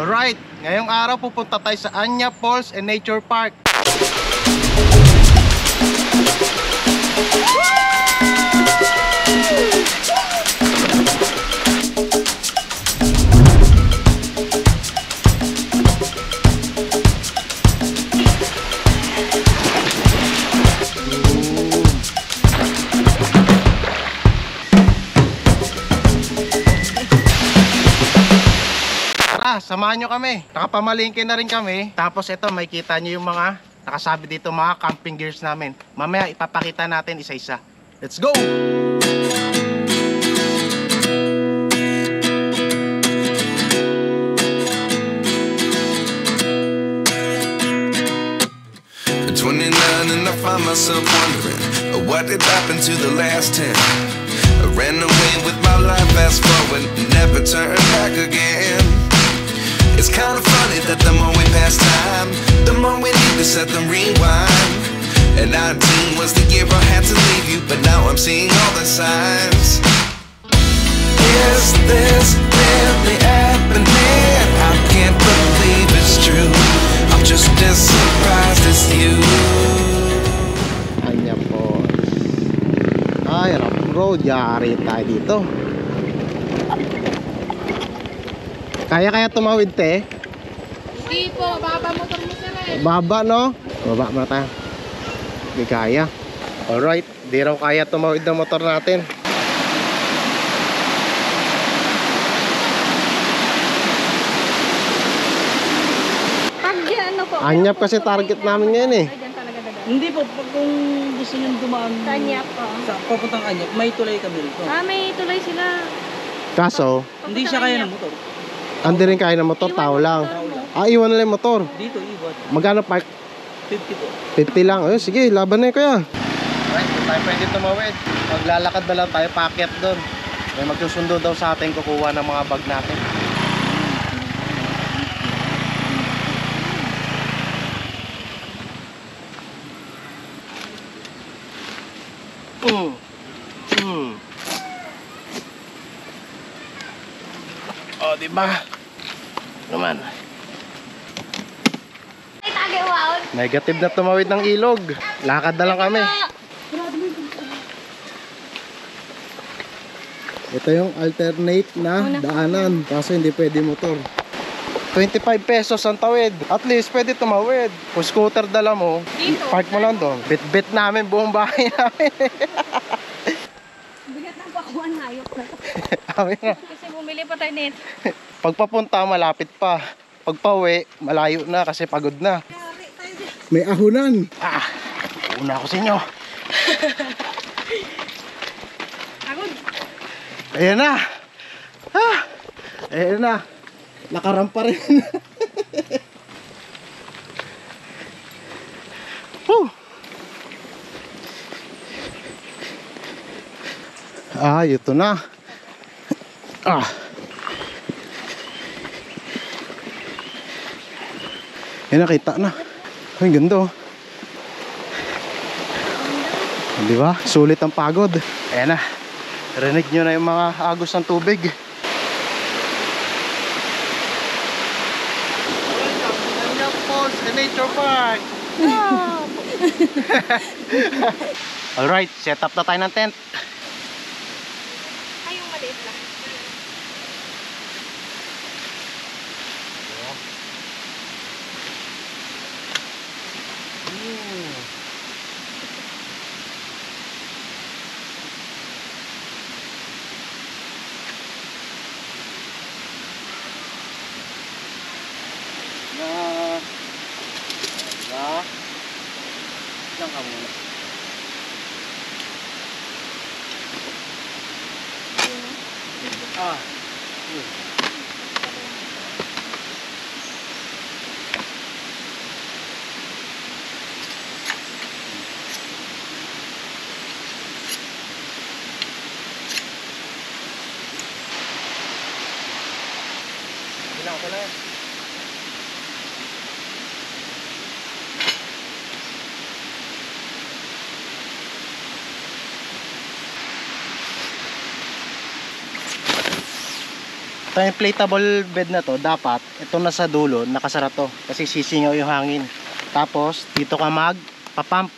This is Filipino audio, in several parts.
Alright, ngayong araw pupunta tayo sa Anyap Falls and Nature Park. Samahan nyo kami. Nakapamalingke na rin kami. Tapos ito, may kita nyo yung mga nakasabi dito, mga camping gears namin. Mamaya ipapakita natin isa-isa. Let's go! At 29 and I find myself wondering what did happen to the last 10. I ran away with my life, fast forward, never turn back again. It's kind of funny that the more we pass time, the more we need to set them rewind. And 19 was the year I had to leave you, but now I'm seeing all the signs. Is this really happening? I can't believe it's true. I'm just as surprised as you. Anyap Falls. Ay, rough road. Yari tayo dito. Kaya tumawid, te? Hindi po, baba motor mo sila eh. Baba, no? Baba muna tayo. Hindi kaya. Alright, di raw kaya tumawid ng motor natin. Ano po? Anyap kasi target namin ngayon eh. Ay, dyan talaga dadaan. Hindi po, pag kung gusto nyo dumaan Sa Anyap po. sa papuntang Anyap, may tulay kami rito. May tuloy sila. Kaso, Hindi siya kaya ng motor. hindi rin kaya ng motor, tao lang. Iwan na lang yung motor. Dito, iwan. Magkano park? 50 po. 50 lang. Ayun, sige, laban na yun kuya. Alright, hindi tayo pwede tumawid. Maglalakad na lang tayo, paakyat doon. May magsusundo daw sa atin, kukuha ng mga bag natin. Oh, diba? Naman. Ay, tagay, wow. Negative na tumawid ng ilog. Lakad na lang kami. Ito yung alternate na daanan. Kaso hindi pwede motor. 25 pesos ang tawid. At least pwede tumawid. Kung scooter dala mo, park mo lang doon. Bit-bit namin buong bahay namin. Bigat ng pakuan, hayop na. Kasi bumili pa tayo nito. Pagpapunta, malapit pa. Pagpawi, malayo na kasi pagod na. May ahunan. Una ako sa inyo. Agod. Ayan na. Ayan na. Nakarampa rin. Woo. Ito na. Yan, nakita na. Ay, ganda oh. Diba? Sulit ang pagod. Ayan na. Rinig nyo na yung mga agos ng tubig. Anyap Falls and Nature Park. Alright, set up na tayo ng tent. Ay, yung maliit lang. Lang ka muna. Bilang ko na yan. Ito inflatable bed na to, dapat ito na sa dulo, nakasara to kasi sisingaw yung hangin. Tapos dito ka magpa-pump.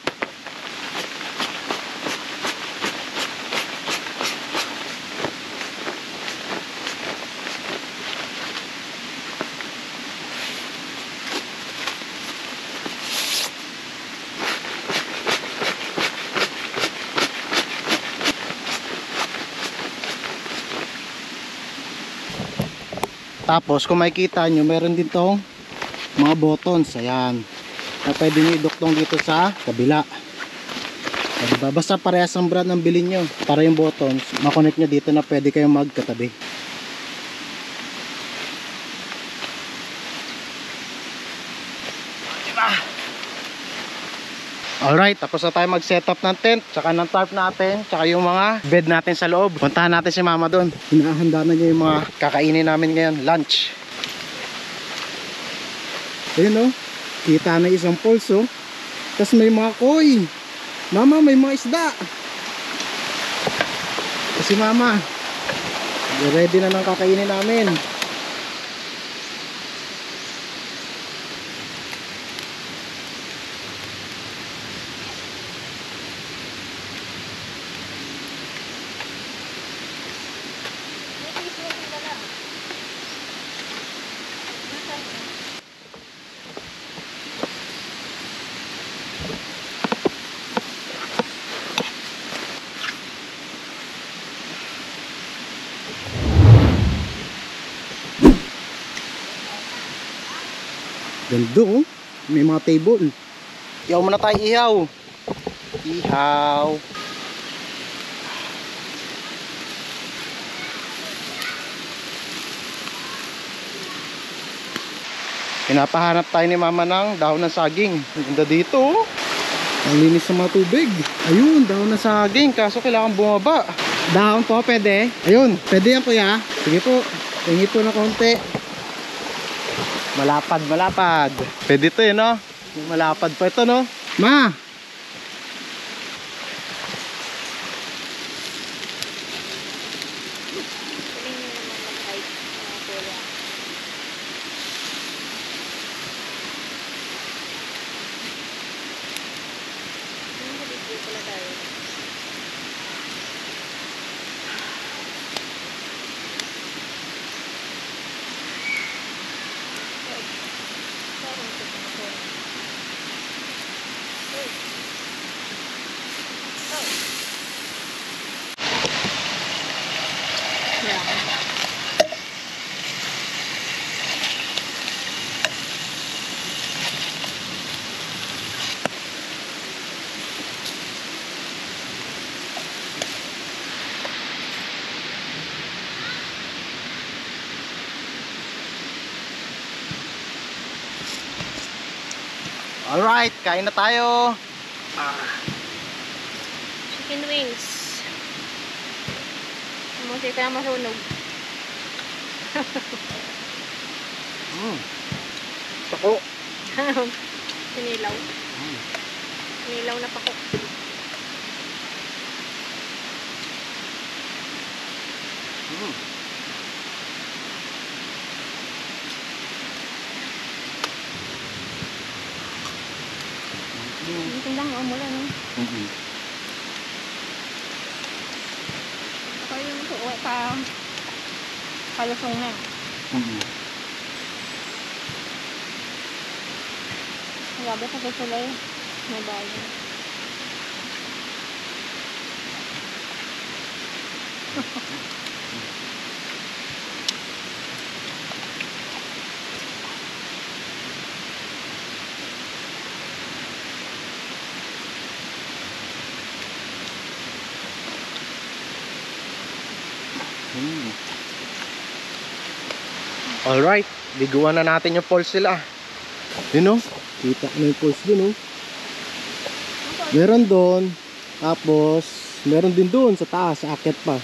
Tapos kung makikita nyo, meron din tong mga buttons, ayan, na pwede nyo iduktong dito sa kabila. O, diba? Basta parehas ang brand ng bilhin nyo para yung buttons makonect nyo dito na pwede kayong magkatabi. Diba? Alright, tapos na tayo mag-setup ng tent, tsaka ng tarp natin, tsaka yung mga bed natin sa loob. Puntahan natin si mama doon. Hinahanda na niya yung mga kakainin namin ngayon, lunch. Ayun, oh, kita na isang pulso. Tapos may mga koi. Mama, may mga isda. Kasi mama, ready na ng kakainin namin. Ganda, oh. May mga table. Ihaw muna tayo, ihaw. Ihaw. Pinapahanap tayo ni mama ng dahon ng saging. Ganda dito, oh. Ang linis sa mga tubig. Ayun, dahon ng saging. Kaso kailangan bumaba. Dahon po, pwede. Ayun, pwede yan, kuya. Sige po, hingi po na konti. Malapad, malapad. Pwede ito, no? Malapad pa ito, no? Ma! Alright, kain na tayo. Chicken wings. Masaya ka na masunog. Sako. Sinilaw. Sinilaw na pako. Dito lang, mula, no? Kaya yung suwa pa kalusong na. Grabe sa kusulay. May bayan. Alright, liguan na natin yung poles nila. Yun, oh. Kita na yung poles dun, oh. Meron doon. Tapos meron din doon sa taas, sa akit pa.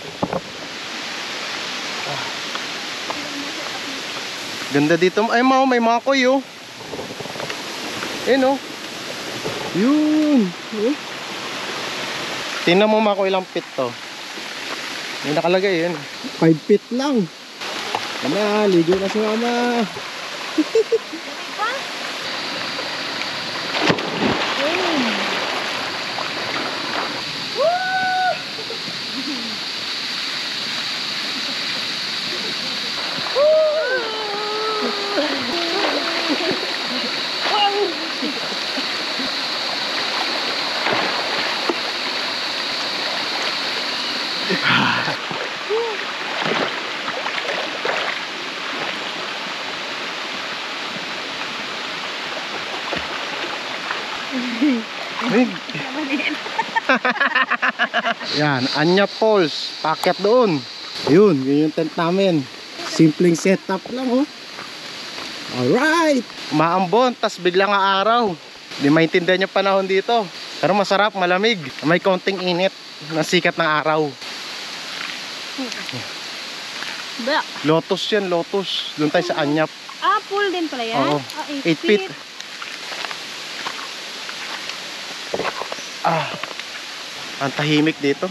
Ganda dito. Ay, may mga koy, oh. Yun, oh. Yun, oh. Tingnan mo mga ko ilang feet to. May nakalagay yun. 5 feet lang. Yan na, ligo na si mama. Yan, Anya Falls. Paket doon. Yun, yun yung tent namin. Simpleng setup lang, oh. Alright. Maambon, tas biglang araw. Di maintindihan yung panahon dito. Pero masarap, malamig. May konting init na sikat ng araw. Lotus yan, lotus. Doon tayo sa Anyap. Ah, pool din pala yan? Oo, 8 feet. Ang tahimik dito.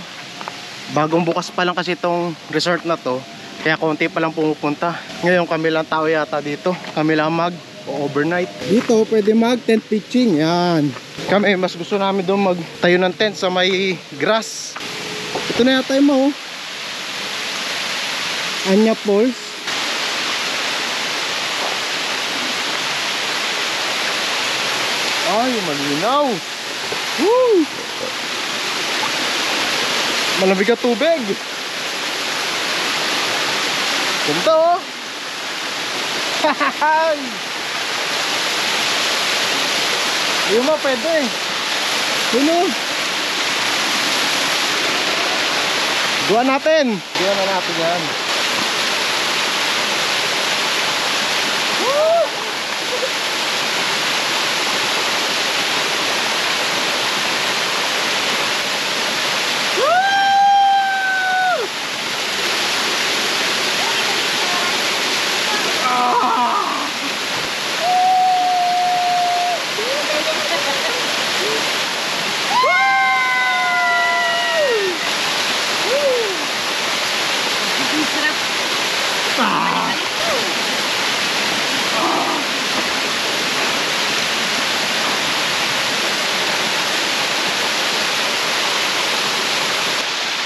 Bagong bukas pa lang kasi itong resort na to, kaya konti pa lang pumupunta. Ngayon kami lang tao yata dito. Kami lang mag o overnight. Dito pwede mag tent pitching. Yan. Kami mas gusto namin doon magtayo ng tent sa may grass. Ito na yata yung mo. Anya Falls. Ay, malinaw. Woo! Malamig ang tubig. Ganda, oh. Ayun mo, pwede. Yun, oh. Duwan natin. Duwan na natin yan. Woo!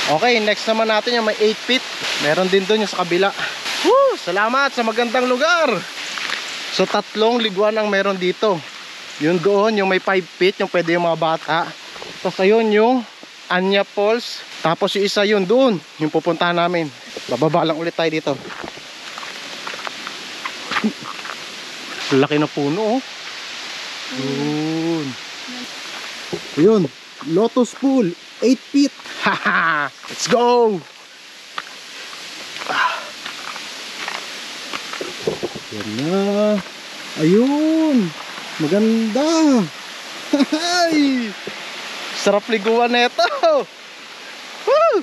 Okay, next naman natin yung may 8 feet. Meron din doon yung sa kabila. Woo! Salamat sa magandang lugar. So 3 liguan ang meron dito. Yung doon, yung may 5 feet, yung pwede yung mga bata. Tapos ayun yung Anya Falls. Tapos yung isa yun doon, yung pupuntahan namin. Bababa lang ulit tayo dito. Laki na puno, oh. Yun. Yun, Lotus Pool, 8 feet. Haha, let's go. Yan na. Ayun, maganda. Hay, sarap liguan na ito. Woo!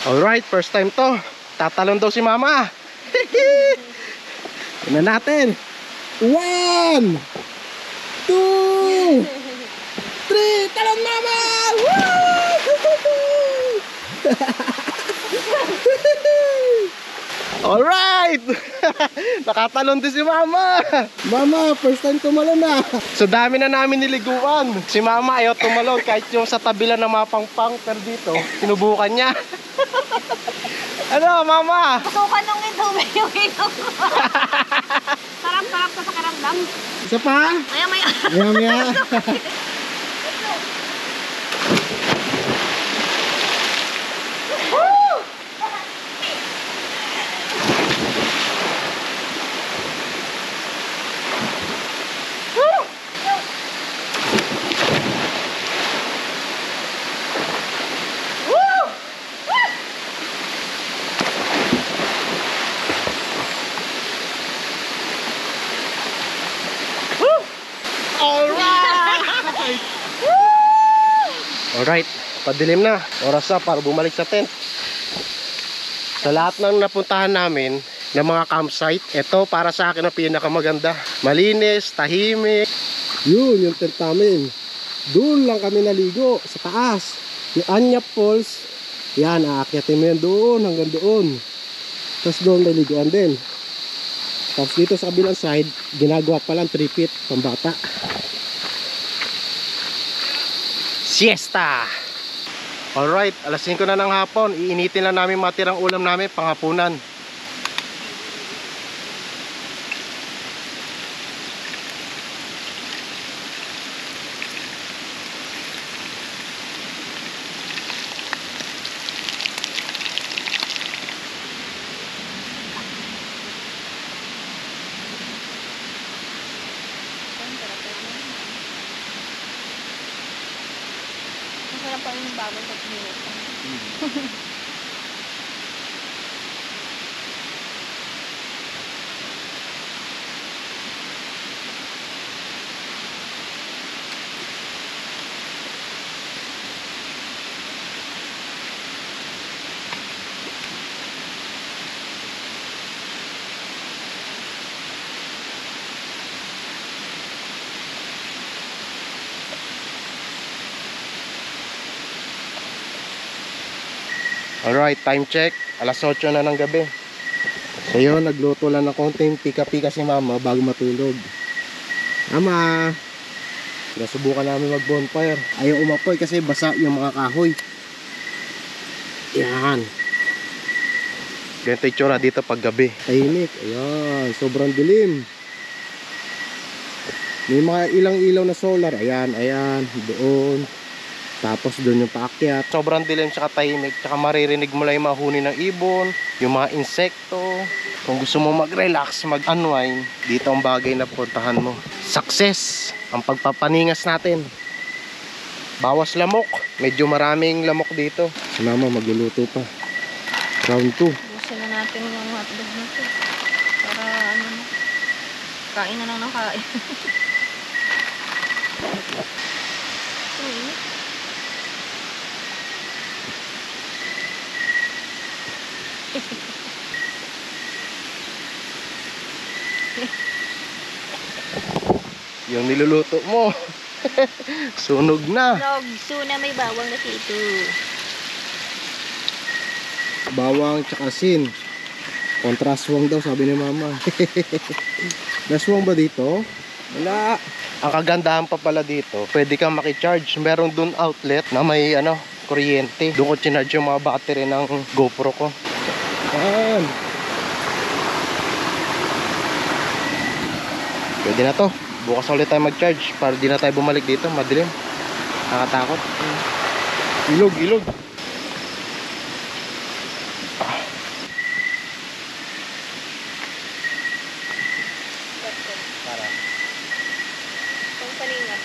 Alright, first time to. Tatalon daw si mama. Tingnan natin. 1, 2, 3. Talon mama! Alright! Nakatalon din si mama. Mama, first time tumalon na. So dami na namin niliguan. Si mama ayaw tumalon kahit yung sa tabi lang ng mga pangpang. Pero dito, sinubukan niya. Ano, mama? Sukan nung ito, yung inom ko. Sarap-sarap sa pakiramdam. Isa pa? Maya-maya. Maya-maya. Alright, padilim na. Oras na para bumalik sa tent. Sa lahat ng napuntahan namin ng mga campsite, ito para sa akin ang pinakamaganda. Malinis, tahimik. Yun, yung tent namin. Doon lang kami naligo, sa taas. Yung Anyap Falls, yan, aakyatin mo yan doon, hanggang doon. Tapos doon may liguan din. Tapos dito sa kabilang side, ginagawa pa lang 3 feet, pambata. Siesta! Alright, alas 5 na ng hapon. Iinitin lang namin matirang ulam namin panghapunan. Masarap pa rin yung baboy sa pinit. Alright, time check. Alas 8 na ng gabi. So yun, nagluto lang ng konting pika-pika si mama bago matulog. Mama, nasubukan namin mag bonfire. Ayaw umapoy kasi basa yung mga kahoy. Yan. Ganito yung tsura dito pag gabi. Tahimik. Ayan, sobrang dilim. May mga ilang ilaw na solar. Ayan, ayan, doon. Tapos doon yung paakyat. Sobrang dilim tsaka tahimik. Tsaka maririnig mo lang yung mga huni ng ibon, yung mga insekto. Kung gusto mo mag-relax, mag-unwind, dito ang bagay na puntahan mo. Success ang pagpapaningas natin. Bawas lamok. Medyo maraming lamok dito. Si mama magluluto pa. Round 2. Busin na natin yung hotdog natin. Para ano na. Kain na lang ng kain. Yung niluluto mo. Sunog na. Nogso na may bawang na dito. Bawang tsaka asin. Kontraswang daw sabi ni mama. Naswang ba dito? Wala. Ang kagandahan pa pala dito, pwede kang makicharge. Meron dun outlet na may kuryente. Doon ko chinarge yung mga battery ng GoPro ko. Yan. Pwede na to. Bukas ulit tayo mag-charge para di na tayo bumalik dito. Madilim. Nakatakot. Ilog, ilog. Para. Pang paningat.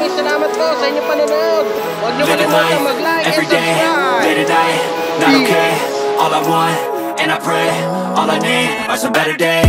maraming salamat po sa inyong panonood. Huwag niyo Living kalimutan life, mag-like and every day, subscribe. late at night, not okay. All I want, and I pray, all I need are some better days.